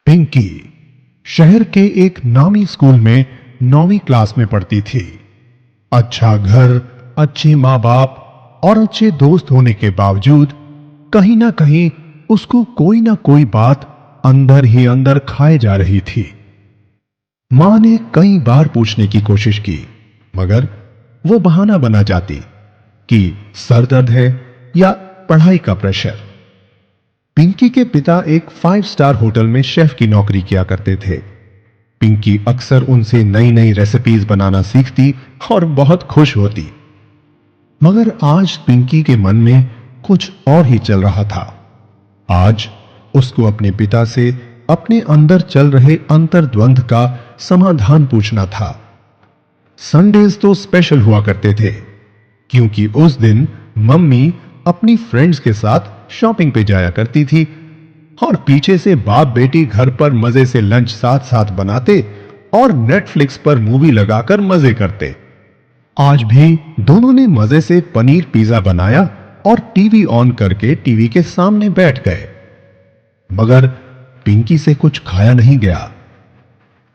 पिंकी शहर के एक नामी स्कूल में 9वीं क्लास में पढ़ती थी। अच्छा घर, अच्छे माँ बाप और अच्छे दोस्त होने के बावजूद कहीं ना कहीं उसको कोई ना कोई बात अंदर ही अंदर खाए जा रही थी। मां ने कई बार पूछने की कोशिश की, मगर वो बहाना बना जाती कि सर दर्द है या पढ़ाई का प्रेशर। पिंकी के पिता एक 5 स्टार होटल में शेफ की नौकरी किया करते थे। पिंकी अक्सर उनसे नई नई रेसिपीज बनाना सीखती और बहुत खुश होती। मगर आज पिंकी के मन में कुछ और ही चल रहा था। आज उसको अपने पिता से अपने अंदर चल रहे अंतर्द्वंद का समाधान पूछना था। संडेज तो स्पेशल हुआ करते थे, क्योंकि उस दिन मम्मी अपनी फ्रेंड्स के साथ शॉपिंग पे जाया करती थी और पीछे से बाप बेटी घर पर मजे से लंच साथ साथ बनाते और नेटफ्लिक्स पर मूवी लगाकर मजे करते। आज भी दोनों ने मजे से पनीर पिज्जा बनाया और टीवी ऑन करके टीवी के सामने बैठ गए। मगर पिंकी से कुछ खाया नहीं गया।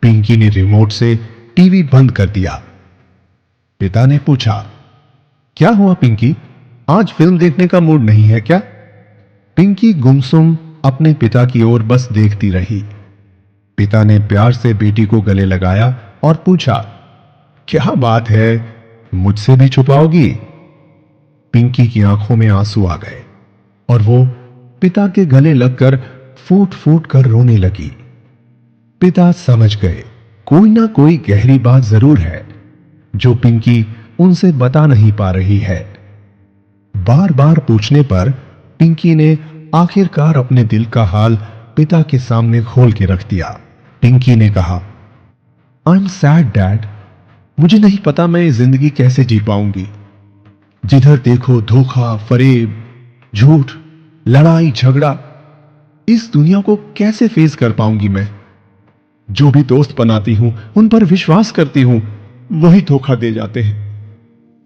पिंकी ने रिमोट से टीवी बंद कर दिया। पिता ने पूछा, क्या हुआ पिंकी, आज फिल्म देखने का मूड नहीं है क्या? पिंकी गुमसुम अपने पिता की ओर बस देखती रही। पिता ने प्यार से बेटी को गले लगाया और पूछा, क्या बात है, मुझसे भी छुपाओगी? पिंकी की आंखों में आंसू आ गए और वो पिता के गले लगकर फूट फूट कर रोने लगी। पिता समझ गए कोई ना कोई गहरी बात जरूर है जो पिंकी उनसे बता नहीं पा रही है। बार बार पूछने पर पिंकी ने आखिरकार अपने दिल का हाल पिता के सामने खोल के रख दिया। पिंकी ने कहा, आई एम सैड डैड, मुझे नहीं पता मैं जिंदगी कैसे जी पाऊंगी। जिधर देखो धोखा, फरेब, झूठ, लड़ाई झगड़ा, इस दुनिया को कैसे फेस कर पाऊंगी मैं? जो भी दोस्त बनाती हूं, उन पर विश्वास करती हूं, वही धोखा दे जाते हैं।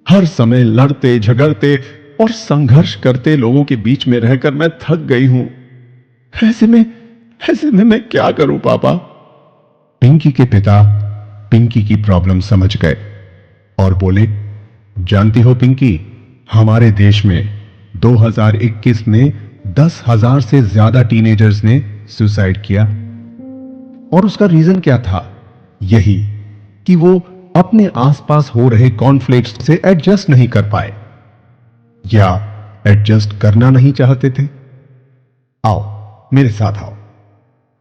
हर समय लड़ते झगड़ते और संघर्ष करते लोगों के बीच में रहकर मैं थक गई हूं। ऐसे में मैं क्या करूं पापा? पिंकी के पिता पिंकी की प्रॉब्लम समझ गए और बोले, जानती हो पिंकी, हमारे देश में 2021 में 10,000 से ज्यादा टीनेजर्स ने सुसाइड किया। और उसका रीजन क्या था? यही कि वो अपने आसपास हो रहे कॉन्फ्लिक्ट से एडजस्ट नहीं कर पाए या एडजस्ट करना नहीं चाहते थे। आओ मेरे साथ आओ,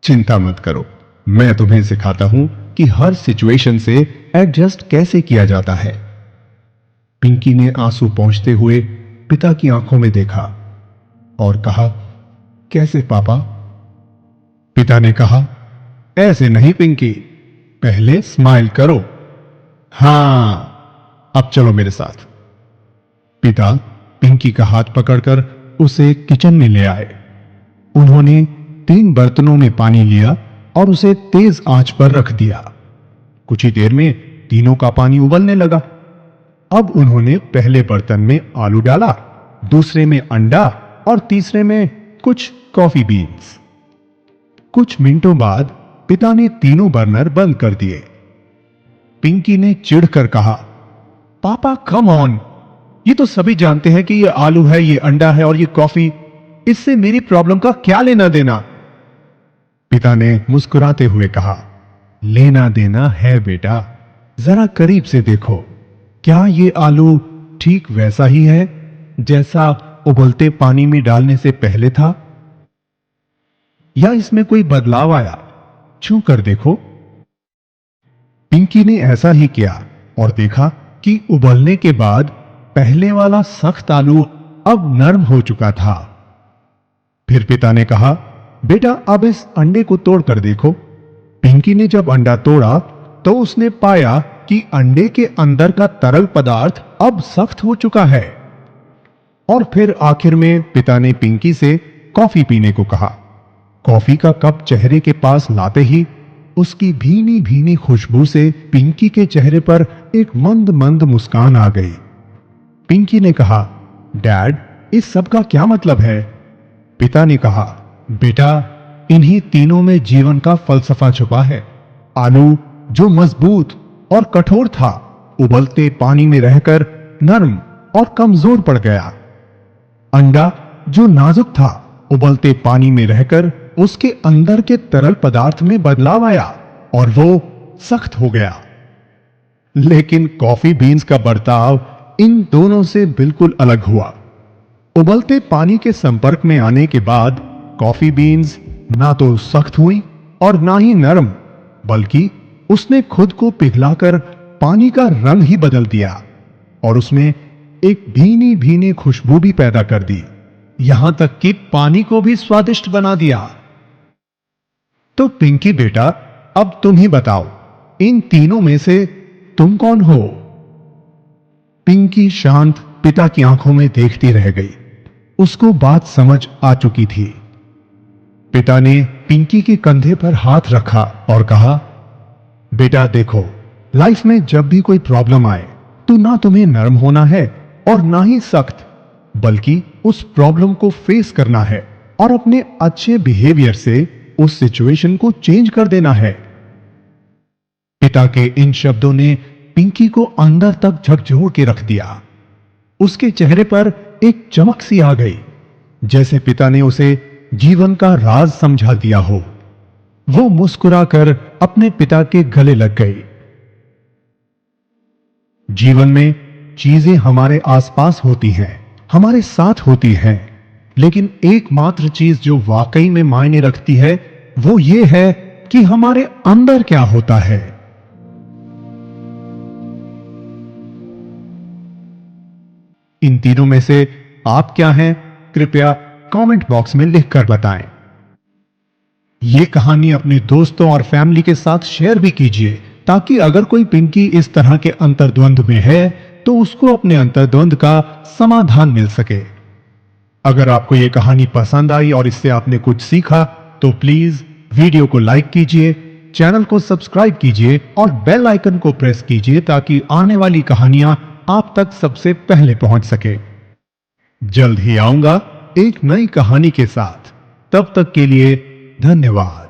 चिंता मत करो, मैं तुम्हें सिखाता हूं कि हर सिचुएशन से एडजस्ट कैसे किया जाता है। पिंकी ने आंसू पोंछते हुए पिता की आंखों में देखा और कहा, कैसे पापा? पिता ने कहा, ऐसे नहीं पिंकी, पहले स्माइल करो। हां, अब चलो मेरे साथ। पिता पिंकी का हाथ पकड़कर उसे किचन में ले आए। उन्होंने 3 बर्तनों में पानी लिया और उसे तेज आंच पर रख दिया। कुछ ही देर में तीनों का पानी उबलने लगा। अब उन्होंने पहले बर्तन में आलू डाला, दूसरे में अंडा और तीसरे में कुछ कॉफी बीन्स। कुछ मिनटों बाद पिता ने तीनों बर्नर बंद कर दिए। पिंकी ने चिढ़कर कहा, पापा कम ऑन, ये तो सभी जानते हैं कि ये आलू है, ये अंडा है और ये कॉफी, इससे मेरी प्रॉब्लम का क्या लेना देना? पिता ने मुस्कुराते हुए कहा, लेना देना है बेटा, जरा करीब से देखो, क्या ये आलू ठीक वैसा ही है जैसा उबलते पानी में डालने से पहले था, या इसमें कोई बदलाव आया? छू कर देखो। पिंकी ने ऐसा ही किया और देखा कि उबलने के बाद पहले वाला सख्त आलू अब नरम हो चुका था। फिर पिता ने कहा, बेटा अब इस अंडे को तोड़ कर देखो। पिंकी ने जब अंडा तोड़ा तो उसने पाया कि अंडे के अंदर का तरल पदार्थ अब सख्त हो चुका है। और फिर आखिर में पिता ने पिंकी से कॉफी पीने को कहा। कॉफी का कप चेहरे के पास लाते ही उसकी भीनी भीनी खुशबू से पिंकी के चेहरे पर एक मंद मंद मुस्कान आ गई। पिंकी ने कहा, डैड, इस सब का क्या मतलब है? पिता ने कहा, बेटा, इन्हीं तीनों में जीवन का फलसफा छुपा है। आलू जो मजबूत और कठोर था, उबलते पानी में रहकर नरम और कमजोर पड़ गया। अंडा जो नाजुक था, उबलते पानी में रहकर उसके अंदर के तरल पदार्थ में बदलाव आया और वो सख्त हो गया। लेकिन कॉफी बीन्स का बर्ताव इन दोनों से बिल्कुल अलग हुआ। उबलते पानी के संपर्क में आने के बाद कॉफी बीन्स ना तो सख्त हुई और ना ही नरम, बल्कि उसने खुद को पिघलाकर पानी का रंग ही बदल दिया और उसमें एक भीनी भीनी खुशबू भी पैदा कर दी, यहां तक कि पानी को भी स्वादिष्ट बना दिया। तो पिंकी बेटा, अब तुम ही बताओ, इन तीनों में से तुम कौन हो? पिंकी शांत पिता की आंखों में देखती रह गई। उसको बात समझ आ चुकी थी। पिता ने पिंकी के कंधे पर हाथ रखा और कहा, बेटा देखो, लाइफ में जब भी कोई प्रॉब्लम आए तो ना तुम्हें नरम होना है और ना ही सख्त, बल्कि उस प्रॉब्लम को फेस करना है और अपने अच्छे बिहेवियर से उस सिचुएशन को चेंज कर देना है। पिता के इन शब्दों ने पिंकी को अंदर तक झकझोर के रख दिया। उसके चेहरे पर एक चमक सी आ गई, जैसे पिता ने उसे जीवन का राज समझा दिया हो। वो मुस्कुराकर अपने पिता के गले लग गई। जीवन में चीजें हमारे आसपास होती हैं, हमारे साथ होती हैं, लेकिन एकमात्र चीज जो वाकई में मायने रखती है वो ये है कि हमारे अंदर क्या होता है। इन तीनों में से आप क्या हैं? कृपया कमेंट बॉक्स में लिखकर बताएं। ये कहानी अपने दोस्तों और फैमिली के साथ शेयर भी कीजिए, ताकि अगर कोई पिंकी इस तरह के अंतर्द्वंद में है तो उसको अपने अंतर्द्वंद का समाधान मिल सके। अगर आपको यह कहानी पसंद आई और इससे आपने कुछ सीखा तो प्लीज वीडियो को लाइक कीजिए, चैनल को सब्सक्राइब कीजिए और बेल आइकन को प्रेस कीजिए ताकि आने वाली कहानियां आप तक सबसे पहले पहुंच सके। जल्द ही आऊंगा एक नई कहानी के साथ। तब तक के लिए धन्यवाद।